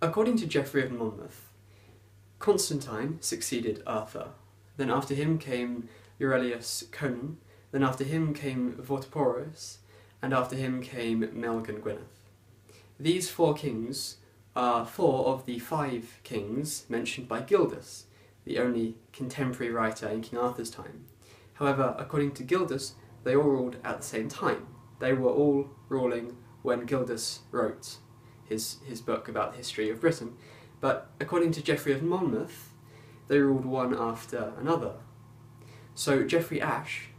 According to Geoffrey of Monmouth, Constantine succeeded Arthur. Then after him came Aurelius Conan. Then after him came Vortiporus. And after him came Melgan Gwynedd. These 4 kings are 4 of the 5 kings mentioned by Gildas, the only contemporary writer in King Arthur's time. However, according to Gildas, they all ruled at the same time. They were all ruling when Gildas wrote his book about the history of Britain. But according to Geoffrey of Monmouth, they ruled one after another. So Geoffrey Ashe,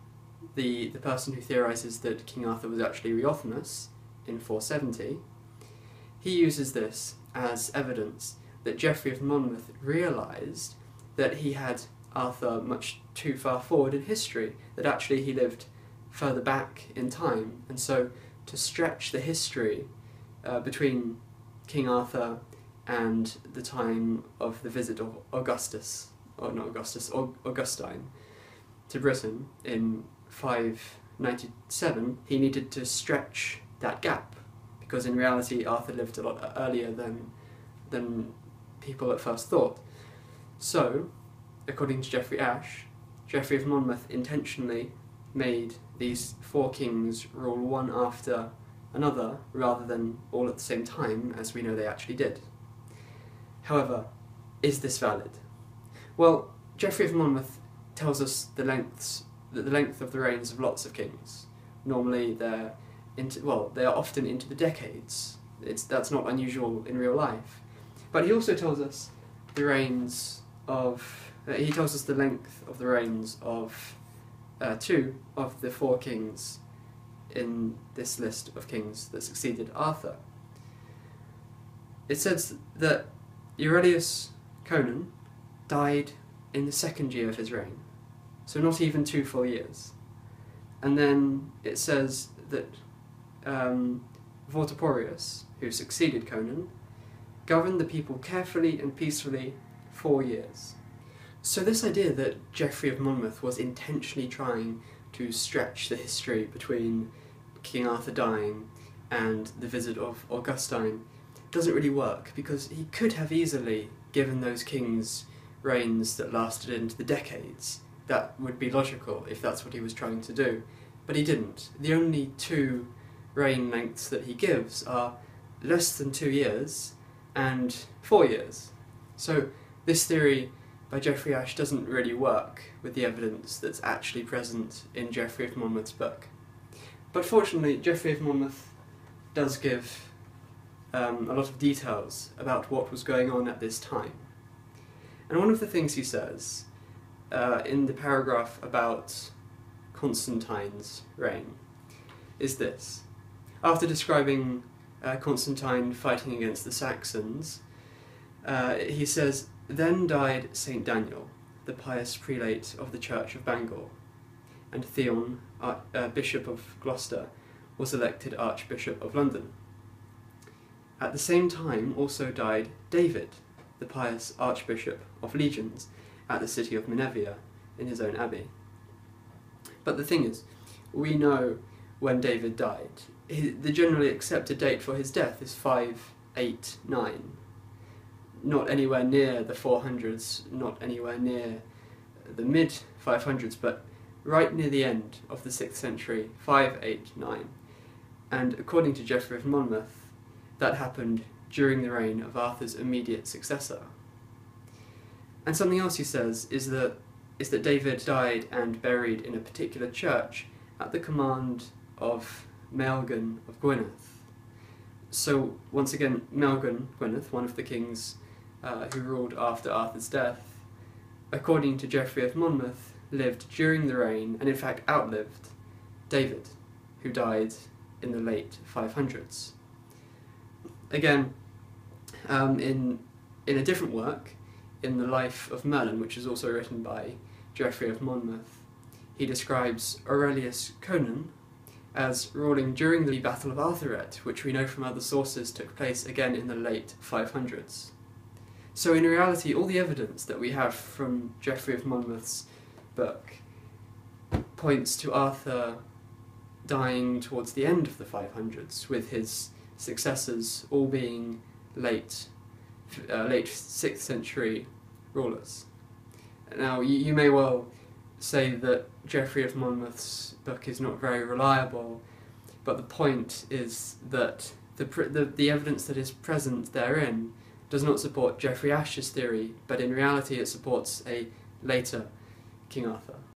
the person who theorises that King Arthur was actually Reothamus in 470, he uses this as evidence that Geoffrey of Monmouth realised that he had Arthur much too far forward in history, that actually he lived further back in time, and so to stretch the history between King Arthur and the time of the visit of Augustine to Britain in 597, he needed to stretch that gap, because in reality Arthur lived a lot earlier than people at first thought. So, according to Geoffrey Ashe, Geoffrey of Monmouth intentionally made these 4 kings rule one after another, rather than all at the same time, as we know they actually did. However, is this valid? Well, Geoffrey of Monmouth tells us the length of the reigns of lots of kings. Normally they are often into the decades. That's not unusual in real life. But he also tells us the length of the reigns of 2 of the 4 kings in this list of kings that succeeded Arthur. It says that Aurelius Conan died in the 2nd year of his reign, so not even 2 full years. And then it says that Vortiporus, who succeeded Conan, governed the people carefully and peacefully 4 years. So this idea that Geoffrey of Monmouth was intentionally trying to stretch the history between King Arthur dying and the visit of Augustine doesn't really work, because he could have easily given those kings reigns that lasted into the decades. That would be logical if that's what he was trying to do, but he didn't. The only 2 reign lengths that he gives are less than 2 years and 4 years. So this theory by Geoffrey Ashe doesn't really work with the evidence that's actually present in Geoffrey of Monmouth's book. But fortunately, Geoffrey of Monmouth does give a lot of details about what was going on at this time. And one of the things he says in the paragraph about Constantine's reign is this. After describing Constantine fighting against the Saxons, he says, "Then died St. Daniel, the pious prelate of the Church of Bangor, and Theon, Bishop of Gloucester, was elected Archbishop of London. At the same time also died David, the pious Archbishop of Legions, at the city of Menevia, in his own abbey." But the thing is, we know when David died. The generally accepted date for his death is 589. Not anywhere near the 400s, not anywhere near the mid-500s, but right near the end of the 6th century, 589. And according to Geoffrey of Monmouth, that happened during the reign of Arthur's immediate successor. And something else he says is that David died and buried in a particular church at the command of Melgan of Gwynedd. So once again, Melgan Gwynedd, one of the kings who ruled after Arthur's death, according to Geoffrey of Monmouth, lived during the reign, and in fact outlived, David, who died in the late 500s. Again, in a different work, in the Life of Merlin, which is also written by Geoffrey of Monmouth, he describes Aurelius Conan as ruling during the Battle of Arthuret, which we know from other sources took place again in the late 500s. So in reality, all the evidence that we have from Geoffrey of Monmouth's book points to Arthur dying towards the end of the 500s, with his successors all being late late 6th century rulers. Now, you may well say that Geoffrey of Monmouth's book is not very reliable, but the point is that the evidence that is present therein does not support Geoffrey Ashe's theory, but in reality it supports a later King Arthur.